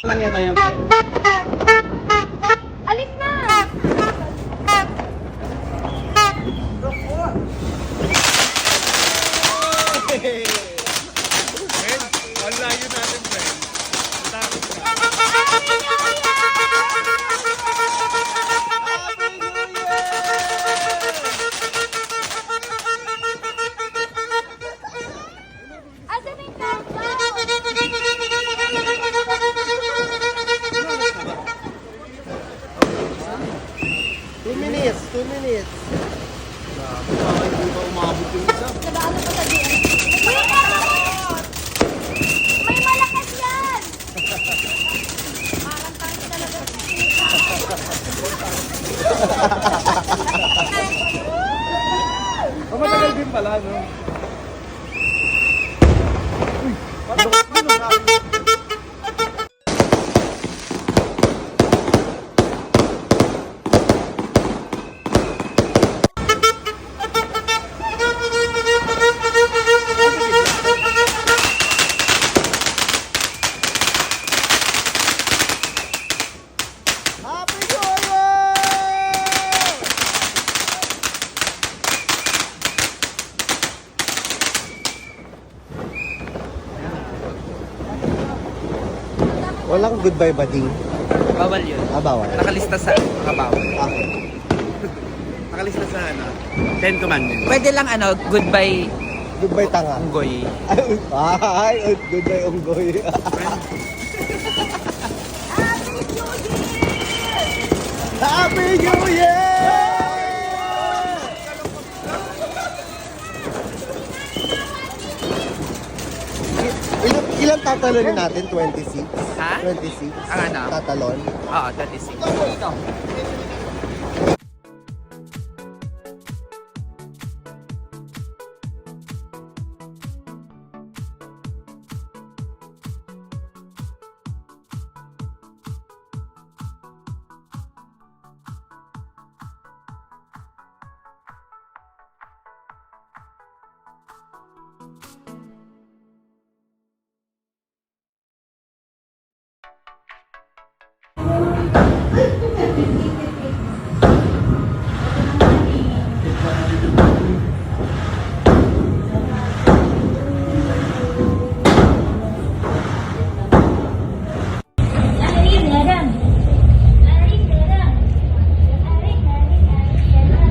Lang yan tayo. Alis na! Ang layo natin, friend. Takot ka. Asan yung countdown? 2 minutes, 2 minutes. Bakit hindi pa umabot yung isa? Nag-aano pa sa diyan? May malakas! May malakas yan! Parang tayo talaga sa Matagal din pala, no? Happy New Year! Walang goodbye bading. Bawal yun. Bawal. Nakalista sa mga bawal. Okay. Nakalista sa ano? 10 Commandments. Pwede lang goodbye Goodbye tanga. unggoy. Ay, goodbye unggoy. Happy New Year! Ilang tatalonin natin? 26? Ha? 26? Ang ano? Tatalon? Oo, 36.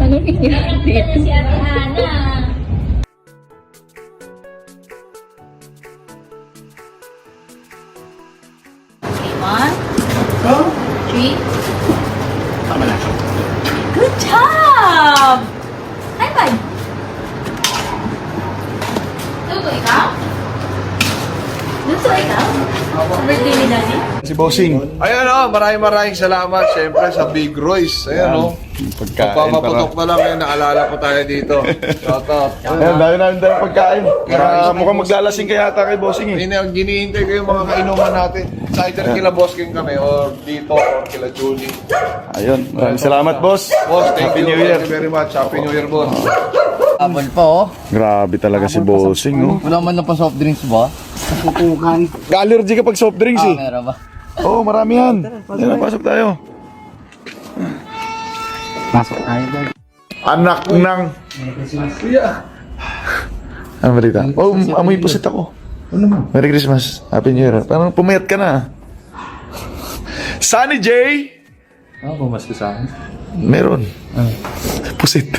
Ano nangyari dito? Si Ate Hana. One, three. Tama na. Good job! High five! Tuto, ikaw? Tuto, ikaw? Birthday ni Daddy? Si Bossing. Ayan o, maraming salamat siyempre sa Big Royce. Ayan o. Pagpapaputok na lang yun, naalala ko tayo dito. Shoutout. Ayan, dahil namin tayong pagkain. Mukhang maglalasing ka yata kay Bossing eh. Ginihintay ko yung mga kainuman natin. Sa either kila Boss King kami or dito or kila Julie. Ayun, maraming salamat boss. Boss, thank Happy you. New Year. Thank you very much. Happy New Year, boss. Apple pa oh. Grabe talaga si Bossing, no? Wala man na pa soft drinks ba? Tutukan. Allergy ka pag soft drinks eh. Meron ba? Oo, marami yan. Yan, pasok tayo. Pasok tayo guys. Anak ng... Ano balita? Oh, amoy pusit ako. Merry Christmas. Happy New Year. Parang pumayat ka na. Sunny J! Ano pumas ko sa akin? Meron. Pusit.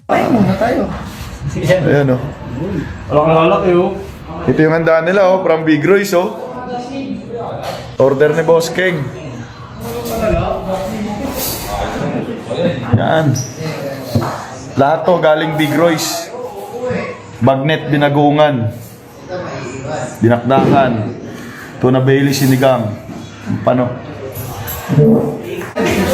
Tayo muna tayo. Ayan oh. Alak yun. Ito yung handaan nila oh, from Big Royce oh. Order ni Boss King. Yan. Lahat to galing Big Royce. Bagnet binagungan. Dinakdakan. Tuna Bailey sinigang. Paano?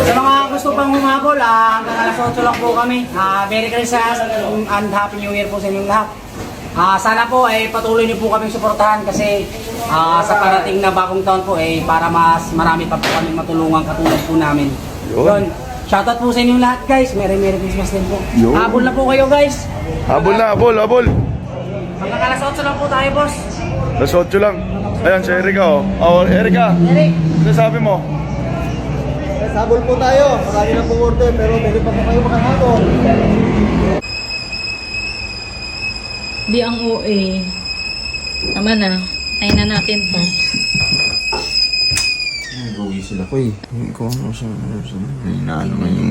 Sa mga gusto pang humabol, hanggang alas 8 lang po kami. Merry Christmas and Happy New Year po sa inyong lahat. Sana po ay patuloy niyo po kaming suportahan kasi sa parating na bagong taon po para mas marami pa po kaming matulungan katulad po namin. Yun. Shoutout po sa inyong lahat guys. Merry Christmas din po. Yun. Habol na po kayo guys. Habol na, habol, habol. Hanggang alas 8 lang po tayo, boss. Alas 8 lang. Ayan, si Erika oh. Oh, Erika, Eric. ano sabi mo? Sabol po tayo. Marami na po order pero meron pa po kayo makahabol. Di ang OA. Tama na. Tayo na natin to. Rugi sila ko eh. Kung ano sa... Inaano nga yung...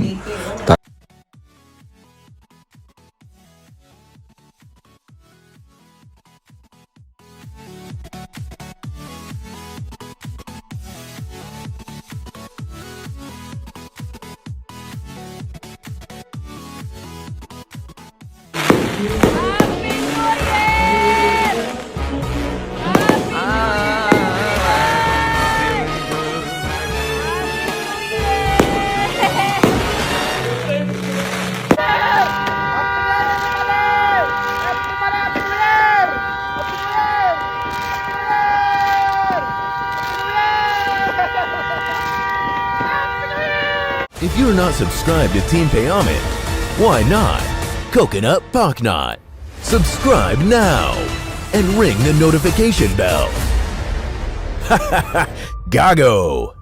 If you're not subscribed to Team Payaman, why not? Coconut Pocknot. Subscribe now and ring the notification bell. Gago!